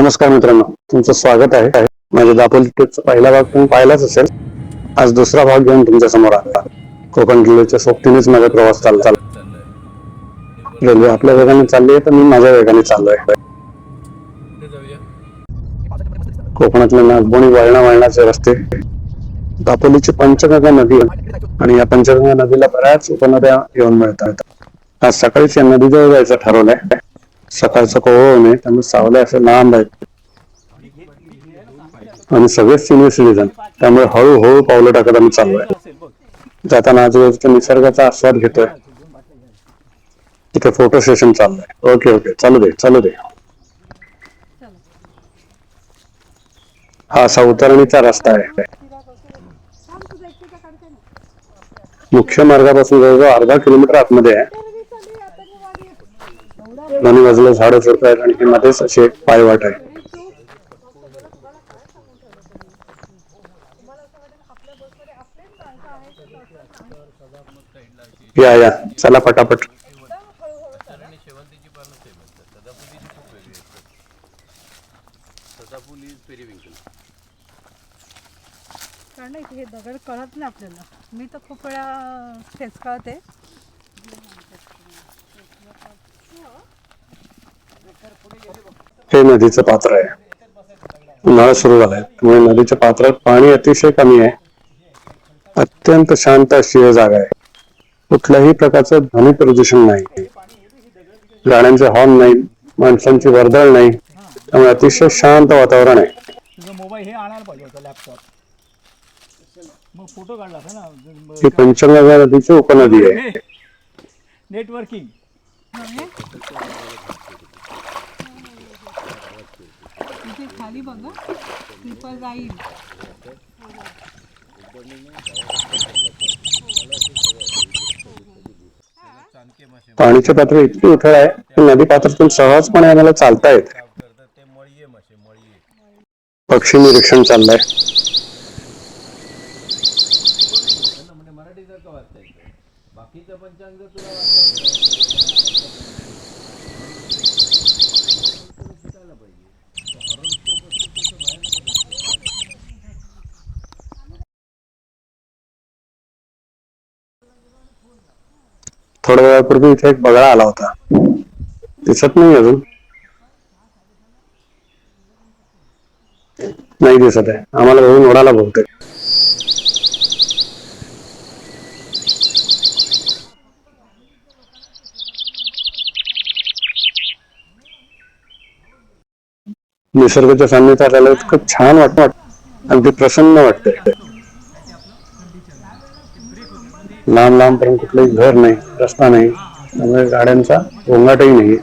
नमस्कार मित्रांनो, तुमचं स्वागत आहे माझ्या दापोली ट्रिपचा पहिला भाग तुम्ही पाहिलाच असेल. आज दुसरा भाग घेऊन तुमच्या समोर आला. कोकण रेल्वेच्या सोबतीनेच माझा प्रवास चालला. रेल्वे आपल्या वेगाने चालली आहे तर मी माझ्या वेगाने चाललोय. कोकणातले नागबोणी वळणाचे रस्ते, दापोलीची पंचगंगा नदी आणि या पंचगंगा नदीला बऱ्याच उपनद्या येऊन मिळतात. आज सकाळीच या नदीजवळ जायचं ठरवलंय. सकाळचं कोवळ होणे त्यामुळे सावल्या असे लांब आहेत आणि सगळेच सिनियर सिटीजन, त्यामुळे हळूहळू पावलं टाकत आम्ही चाललोय. जाताना आजूबाजूच्या निसर्गाचा आस्वाद घेतोय. तिथे फोटो सेशन चाललंय. ओके ओके, चालू दे. हा असा उतरणीचा रस्ता आहे. मुख्य मार्गापासून जवळजवळ अर्धा किलोमीटर आतमध्ये आहे. दोन्ही बाजूला झाडं झुडपं आहेत आणि मध्येच अशी एक पायवाट आहे. या चला पटापट. कारण हे दगड कळत नाही आपल्याला. मी तर खूप वेळा ठेचकाळते. हे नदीचं पात्र आहे. उन्हाळा सुरू झालाय त्यामुळे नदीच्या पात्रात पाणी अतिशय कमी आहे. अत्यंत शांत अशी जागा आहे. कुठल्याही प्रकारचं ध्वनी प्रदूषण नाही, गाड्यांचे हॉर्न नाही, माणसांची वर्दळ नाही, त्यामुळे अतिशय शांत वातावरण आहे. ही पंचगंगा नदीची उपनदी आहे. नेटवर्किंग इथे खाली बघा, ट्रिपल जाईल. पाण्याचे पात्र इतकी उथळ आहे की नदी पात्रातून सहजपणे आम्हाला चालता येते. पक्षी निरीक्षण चाललंय. थोड्या वेळापूर्वी इथे एक बगळा आला होता. दिसत नाही अजून. नाही दिसत आहे. आम्हाला बघून ओढाला बहुतेक. निसर्गाच्या सान्निध्यात आलं इतकं छान वाटतं, अगदी प्रसन्न वाटतंय. लांब पर्यंत कुठलंही घर नाही, रस्ता नाही, त्यामुळे गाड्यांचा गोंगाटही नाही.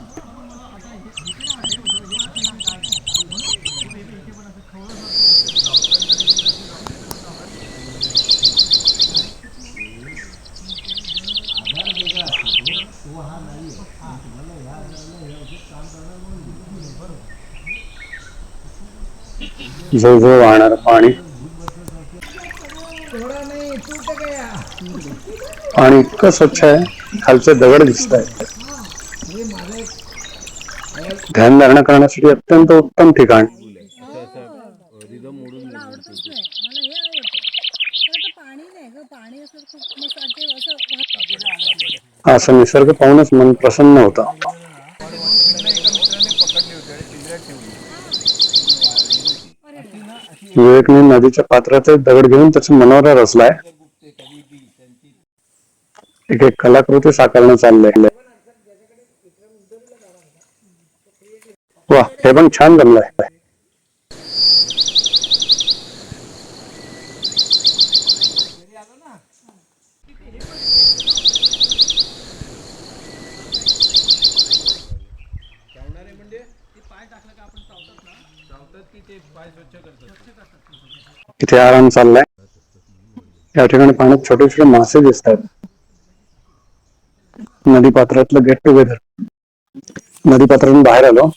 झुळझुळ वाहणार पाणी इतकं स्वच्छ आहे, खालचे दगड दिसत आहेत. ध्यानधारणा करण्यासाठी अत्यंत उत्तम ठिकाण. असं निसर्ग पाहूनच मन प्रसन्न होतं. विवेकने नदीच्या पात्राचे दगड घेऊन त्याचा मनोरा रचलाय. एक कलाकृती साकारणं चाललंय. वा, हे पण छान जमलंय. इथे आराम चाललाय. या ठिकाणी पाण्यात छोटे छोटे मासे दिसत आहेत. नदी पात्रातलं गेट टुगेदर. नदी पात्रातून बाहेर आलो,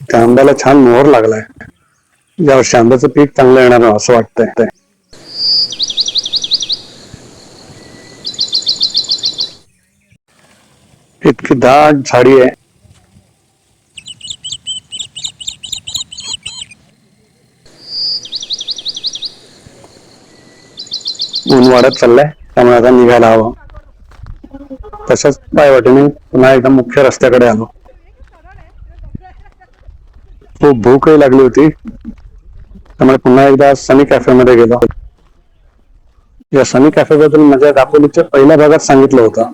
त्या आंब्याला छान मोहर लागलाय. यावर्षी आंब्याचं पीक चांगलं येणार असं वाटतंय. इतकी दाट झाडी आहे. ऊन वाढत चाललंय, त्यामुळे आता निघायला हवं. तशाच पायवाटेने पुन्हा एकदा मुख्य रस्त्याकडे आलो. खूप भूकही लागली होती, त्यामुळे पुन्हा एकदा सनी कॅफे मध्ये गेलो. या सनी कॅफे बद्दल माझ्या दापोलीच्या पहिल्या भागात सांगितलं होतं.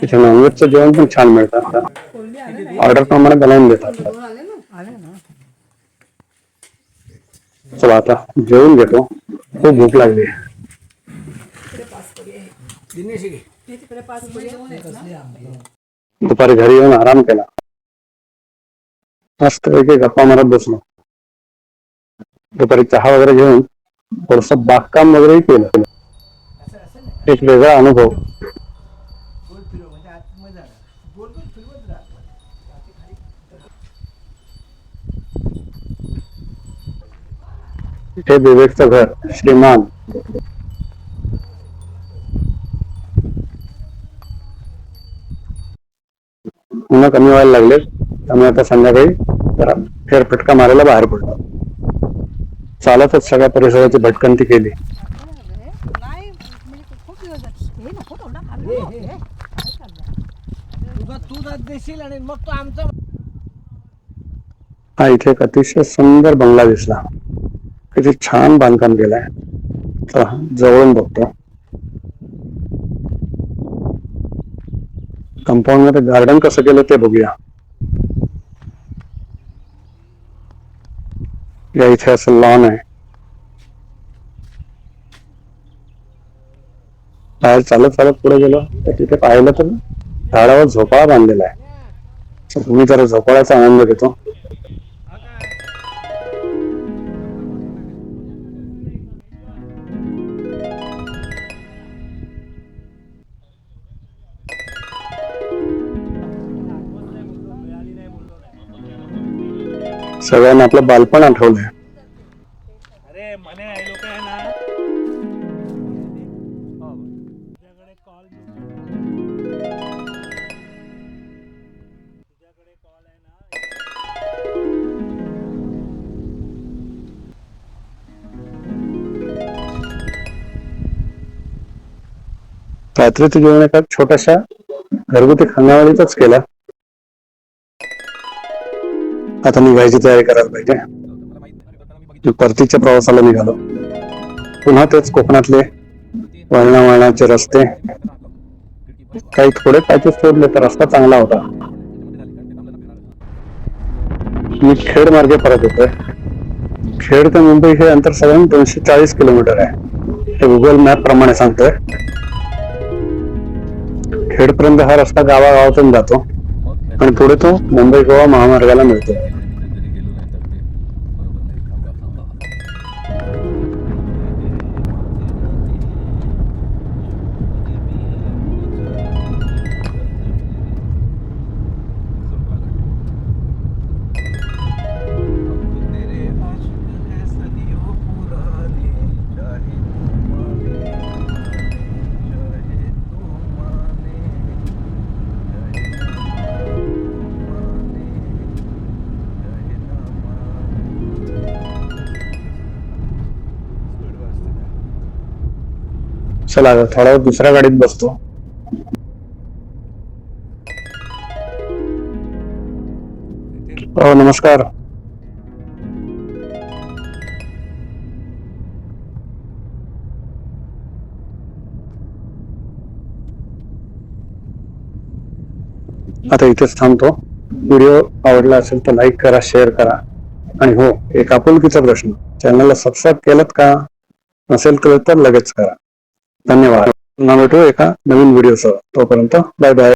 इथे नॉनव्हेजचं जेवण पण छान मिळतं. ऑर्डर प्रमाणे बनवून देतात. चला आता जेवून घेतो, खूप भूक लागली. दुपारी घरी येऊन आराम केला, मस्त पैकी गप्पा मारत बसलो. दुपारी चहा वगैरे घेऊन थोडस बागकाम वगैरे केलं. एक वेगळा अनुभव. हे विवेकचं घर, श्रीमान. पुन्हा कमी व्हायला लागले, त्यामुळे आता संध्याकाळी जरा फेरफटका मारायला बाहेर पडलो. चालतच सगळ्या परिसराची भटकंती केली. हा इथे एक अतिशय सुंदर बंगला दिसला. किती छान बांधकाम केलंय. जवळून बघतो. कंपाऊंड मध्ये गार्डन कसं केलं ते बघूया. या इथे असं लॉन आहे. बाहेर चालत चालत पुढे गेलो तर तिथे पाहिलं तर झाडावर झोपाळा बांधलेला आहे. मी जरा झोपाळ्याचा आनंद घेतो. सगळ्यांना आपलं बालपण आठवलंय. रात्रीचं जेवण एका छोट्याशा घरगुती खानावळीतच केलं. आता निघायची तयारी करायला पाहिजे. परतीच्या प्रवासाला निघालो. पुन्हा तेच कोकणातले वळणावळणाचे रस्ते. काही थोडे पॅचेस सोडले तर रस्ता चांगला होता. मी खेड मार्गे परत होतोय. खेड ते मुंबई हे अंतर साधारण 240 किलोमीटर आहे, हे गुगल मॅप प्रमाणे सांगतोय. खेडपर्यंत हा रस्ता गावागावातून जातो आणि पुढे तो मुंबई गोवा महामार्गाला मिळतो. चला थोडा वेळ दुसऱ्या गाडीत बसतो. हो नमस्कार. आता इथेच थांबतो. व्हिडिओ आवडला असेल तर लाईक करा, शेअर करा. आणि हो, एक आपुलकीचा प्रश्न, चॅनलला सबस्क्राईब केलं का? नसेल तर लगेच करा. धन्यवाद. पुन्हा भेटू एका नवीन व्हिडिओसह. तोपर्यंत बाय बाय.